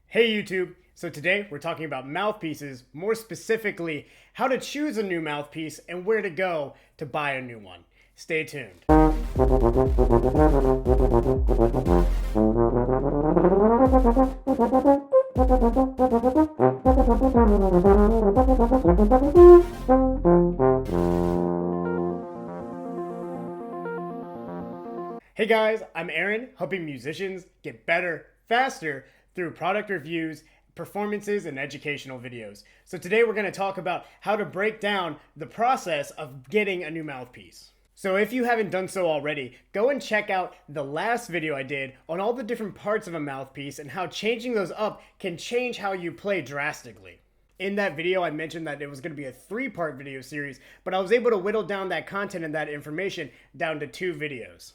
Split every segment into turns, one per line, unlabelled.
Hey YouTube! So today we're talking about mouthpieces, more specifically how to choose a new mouthpiece and where to go to buy a new one. Stay tuned. Hey guys, I'm Aaron, helping musicians get better, faster through product reviews, performances, and educational videos. So today we're going to talk about how to break down the process of getting a new mouthpiece. So if you haven't done so already, go and check out the last video I did on all the different parts of a mouthpiece and how changing those up can change how you play drastically. In that video, I mentioned that it was going to be a 3-part video series, but I was able to whittle down that content and that information down to 2 videos.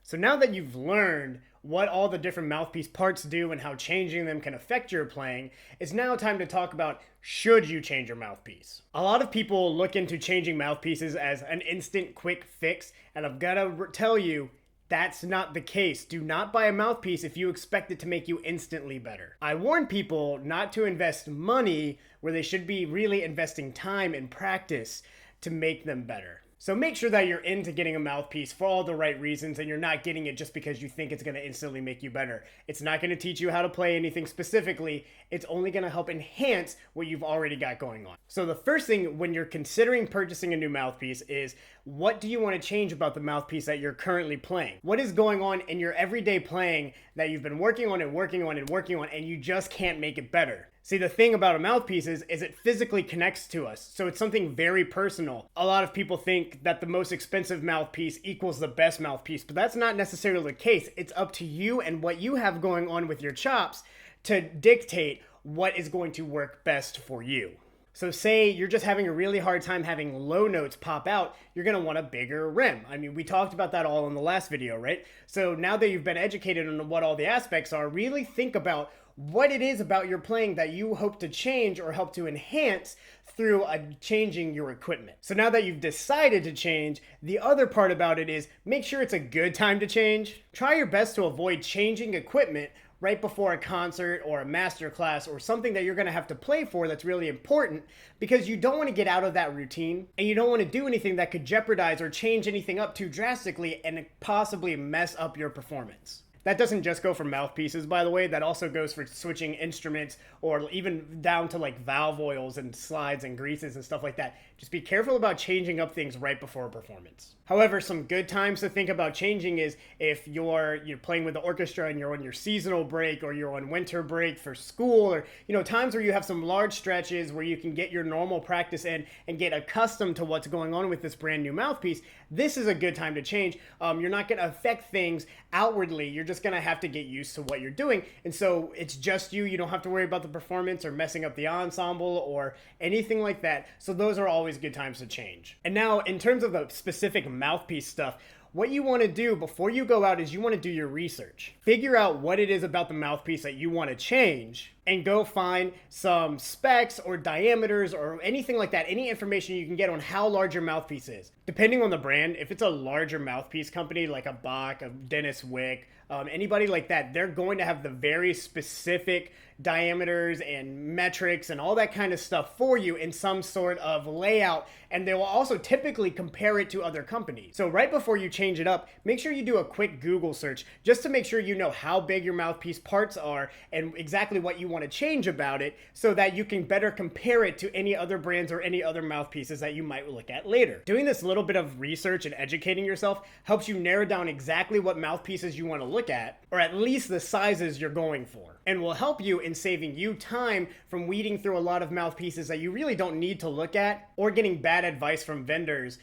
So now that you've learned what all the different mouthpiece parts do and how changing them can affect your playing, it's now time to talk about should you change your mouthpiece. A lot of people look into changing mouthpieces as an instant quick fix, and I've got to tell you, that's not the case. Do not buy a mouthpiece if you expect it to make you instantly better. I warn people not to invest money where they should be really investing time and practice to make them better. So make sure that you're into getting a mouthpiece for all the right reasons and you're not getting it just because you think it's going to instantly make you better. It's not going to teach you how to play anything specifically. It's only going to help enhance what you've already got going on. So the first thing when you're considering purchasing a new mouthpiece is, what do you want to change about the mouthpiece that you're currently playing? What is going on in your everyday playing that you've been working on and you just can't make it better? See, the thing about a mouthpiece is it physically connects to us, so it's something very personal. A lot of people think that the most expensive mouthpiece equals the best mouthpiece, but that's not necessarily the case. It's up to you and what you have going on with your chops to dictate what is going to work best for you. So say you're just having a really hard time having low notes pop out, you're going to want a bigger rim. I mean, we talked about that all in the last video, right? So now that you've been educated on what all the aspects are, really think about what it is about your playing that you hope to change or help to enhance through changing your equipment. So now that you've decided to change, the other part about it is make sure it's a good time to change. Try your best to avoid changing equipment right before a concert or a master class or something that you're going to have to play for that's really important, because you don't want to get out of that routine and you don't want to do anything that could jeopardize or change anything up too drastically and possibly mess up your performance. That doesn't just go for mouthpieces, by the way. That also goes for switching instruments or even down to like valve oils and slides and greases and stuff like that. Just be careful about changing up things right before a performance. However, some good times to think about changing is if you're playing with the orchestra and you're on your seasonal break or you're on winter break for school, or times where you have some large stretches where you can get your normal practice in and get accustomed to what's going on with this brand new mouthpiece. This is a good time to change. You're not going to affect things outwardly. You're just going to have to get used to what you're doing. And so it's just you. You don't have to worry about the performance or messing up the ensemble or anything like that. So those are always good times to change. And now in terms of the specific mouthpiece stuff, what you want to do before you go out is you want to do your research. Figure out what it is about the mouthpiece that you want to change and go find some specs or diameters or anything like that, any information you can get on how large your mouthpiece is. Depending on the brand, if it's a larger mouthpiece company like a Bach, a Dennis Wick, anybody like that, they're going to have the very specific diameters and metrics and all that kind of stuff for you in some sort of layout, and they will also typically compare it to other companies. So right before you change it up, make sure you do a quick Google search just to make sure you know how big your mouthpiece parts are and exactly what you want to change about it, so that you can better compare it to any other brands or any other mouthpieces that you might look at later. Doing this little bit of research and educating yourself helps you narrow down exactly what mouthpieces you want to look at, or at least the sizes you're going for, and will help you in saving you time from weeding through a lot of mouthpieces that you really don't need to look at, or getting bad advice from vendors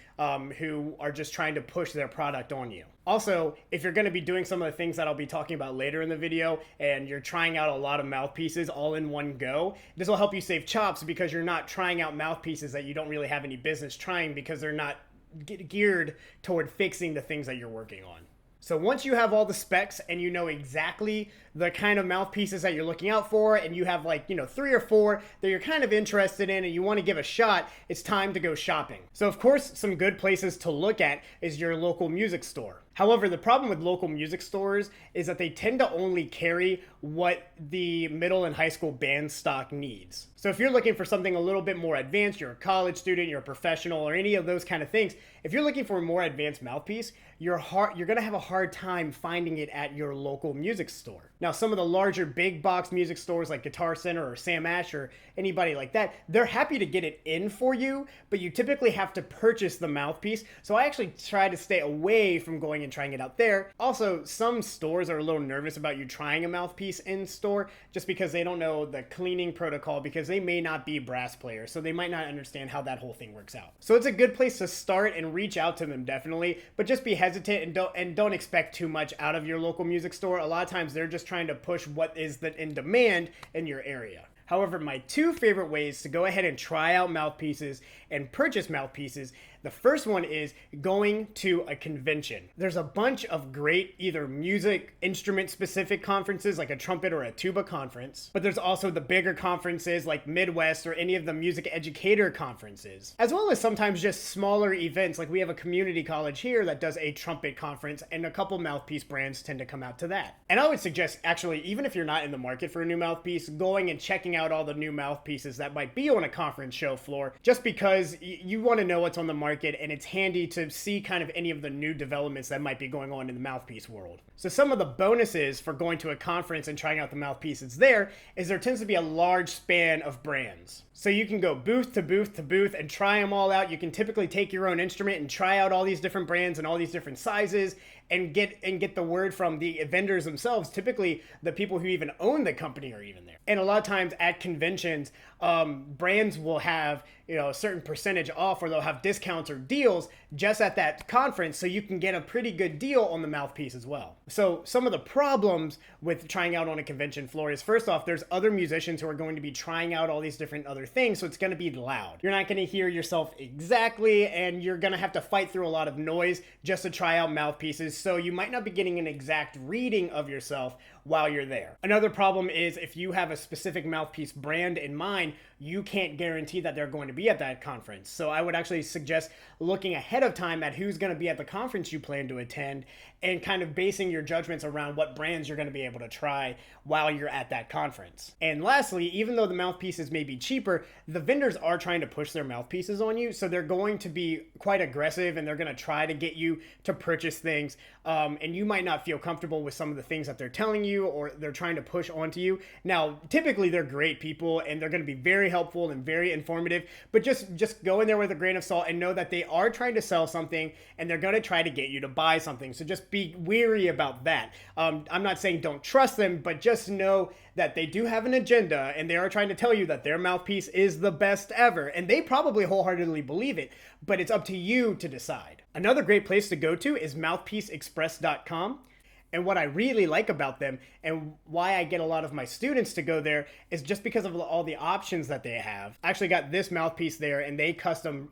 who are just trying to push their product on you. Also, if you're going to be doing some of the things that I'll be talking about later in the video and you're trying out a lot of mouthpieces all in one go, this will help you save chops because you're not trying out mouthpieces that you don't really have any business trying because they're not geared toward fixing the things that you're working on. So once you have all the specs and you know exactly the kind of mouthpieces that you're looking out for, and you have 3 or 4 that you're kind of interested in and you want to give a shot, it's time to go shopping. So of course, some good places to look at is your local music store. However, the problem with local music stores is that they tend to only carry what the middle and high school band stock needs. So if you're looking for something a little bit more advanced, you're a college student, you're a professional, or any of those kind of things, if you're looking for a more advanced mouthpiece, you're going to have a hard time finding it at your local music store. Now, some of the larger big box music stores like Guitar Center or Sam Ash or anybody like that, they're happy to get it in for you, but you typically have to purchase the mouthpiece. So I actually try to stay away from going and trying it out there. Also, some stores are a little nervous about you trying a mouthpiece in store just because they don't know the cleaning protocol, because they may not be brass players, so they might not understand how that whole thing works out. So it's a good place to start and reach out to them, definitely, but just be hesitant and don't expect too much out of your local music store. A lot of times they're just trying to push what is in demand in your area. However, my two favorite ways to go ahead and try out mouthpieces and purchase mouthpieces, the first one is going to a convention. There's a bunch of great either music instrument specific conferences like a trumpet or a tuba conference, but there's also the bigger conferences like Midwest or any of the music educator conferences, as well as sometimes just smaller events. Like we have a community college here that does a trumpet conference, and a couple mouthpiece brands tend to come out to that. And I would suggest, actually, even if you're not in the market for a new mouthpiece, going and checking out all the new mouthpieces that might be on a conference show floor, just because you want to know what's on the market, and it's handy to see kind of any of the new developments that might be going on in the mouthpiece world. So some of the bonuses for going to a conference and trying out the mouthpieces there tends to be a large span of brands. So you can go booth to booth to booth and try them all out. You can typically take your own instrument and try out all these different brands and all these different sizes and get the word from the vendors themselves. Typically, the people who even own the company are even there. And a lot of times at conventions, brands will have a certain percentage off, or they'll have discounts or deals just at that conference, so you can get a pretty good deal on the mouthpiece as well. So some of the problems with trying out on a convention floor is, first off, there's other musicians who are going to be trying out all these different other things, so it's going to be loud. You're not going to hear yourself exactly, and you're going to have to fight through a lot of noise just to try out mouthpieces, so you might not be getting an exact reading of yourself while you're there. Another problem is if you have a specific mouthpiece brand in mind, you can't guarantee that they're going to be at that conference. So I would actually suggest looking ahead of time at who's going to be at the conference you plan to attend, and kind of basing your judgments around what brands you're going to be able to try while you're at that conference. And lastly, even though the mouthpieces may be cheaper, the vendors are trying to push their mouthpieces on you, so they're going to be quite aggressive, and they're going to try to get you to purchase things, and you might not feel comfortable with some of the things that they're telling you or they're trying to push onto you. Now, typically they're great people and they're going to be very helpful and very informative, but just go in there with a grain of salt and know that they are trying to sell something and they're going to try to get you to buy something. So just be wary about that. I'm not saying don't trust them, but just know that they do have an agenda and they are trying to tell you that their mouthpiece is the best ever, and they probably wholeheartedly believe it, but it's up to you to decide. Another great place to go to is mouthpieceexpress.com. And what I really like about them and why I get a lot of my students to go there is just because of all the options that they have. I actually got this mouthpiece there, and they custom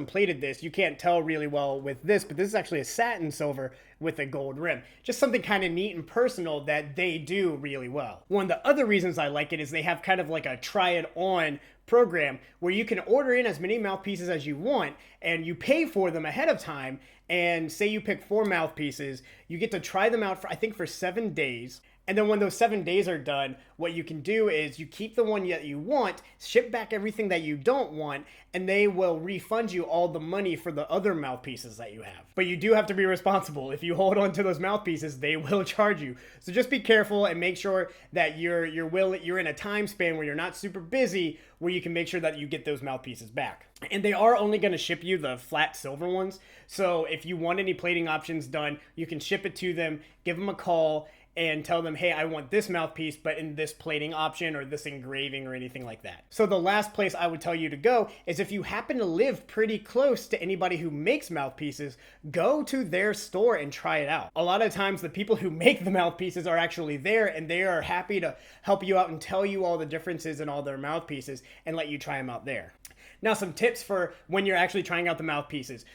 plated this. You can't tell really well with this, but this is actually a satin silver with a gold rim. Just something kind of neat and personal that they do really well. One of the other reasons I like it is they have kind of like a try it on program where you can order in as many mouthpieces as you want, and you pay for them ahead of time. And say you pick 4 mouthpieces, you get to try them out for 7 days. And then when those 7 days are done, what you can do is you keep the one that you want, ship back everything that you don't want, and they will refund you all the money for the other mouthpieces that you have. But you do have to be responsible. If you hold on to those mouthpieces, they will charge you. So just be careful and make sure that you're in a time span where you're not super busy, where you can make sure that you get those mouthpieces back. And they are only going to ship you the flat silver ones. So if you want any plating options done, you can ship it to them, give them a call, and tell them, hey, I want this mouthpiece, but in this plating option or this engraving or anything like that. So the last place I would tell you to go is if you happen to live pretty close to anybody who makes mouthpieces, go to their store and try it out. A lot of times the people who make the mouthpieces are actually there, and they are happy to help you out and tell you all the differences in all their mouthpieces and let you try them out there. Now, some tips for when you're actually trying out the mouthpieces.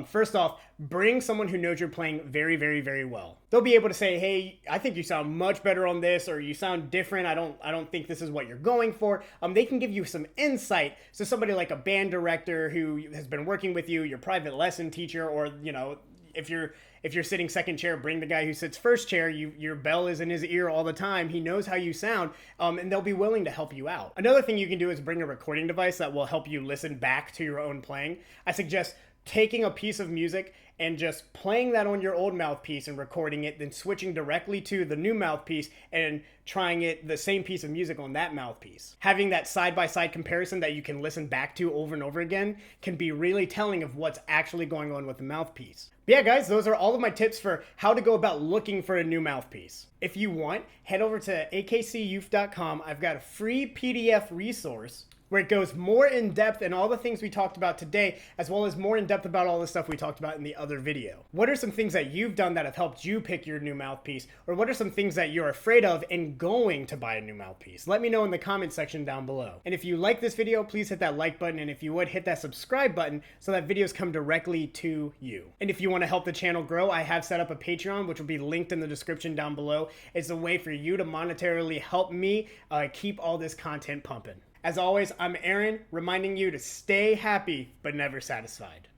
First off, bring someone who knows you're playing very, very, very well. They'll be able to say, hey, I think you sound much better on this, or you sound different. I don't think this is what you're going for. They can give you some insight. So somebody like a band director who has been working with you, your private lesson teacher, or, if you're If you're sitting second chair, bring the guy who sits first chair. Your bell is in his ear all the time. He knows how you sound, and they'll be willing to help you out. Another thing you can do is bring a recording device that will help you listen back to your own playing. I suggest taking a piece of music and just playing that on your old mouthpiece and recording it, then switching directly to the new mouthpiece and trying the same piece of music on that mouthpiece. Having that side-by-side comparison that you can listen back to over and over again can be really telling of what's actually going on with the mouthpiece. But yeah, guys, those are all of my tips for how to go about looking for a new mouthpiece. If you want, head over to AKCEuph.com. I've got a free PDF resource where it goes more in depth in all the things we talked about today, as well as more in depth about all the stuff we talked about in the other video. What are some things that you've done that have helped you pick your new mouthpiece? Or what are some things that you're afraid of in going to buy a new mouthpiece? Let me know in the comment section down below. And if you like this video, please hit that like button, and if you would, hit that subscribe button so that videos come directly to you. And if you want to help the channel grow, I have set up a Patreon, which will be linked in the description down below. It's a way for you to monetarily help me keep all this content pumping. As always, I'm Aaron, reminding you to stay happy but never satisfied.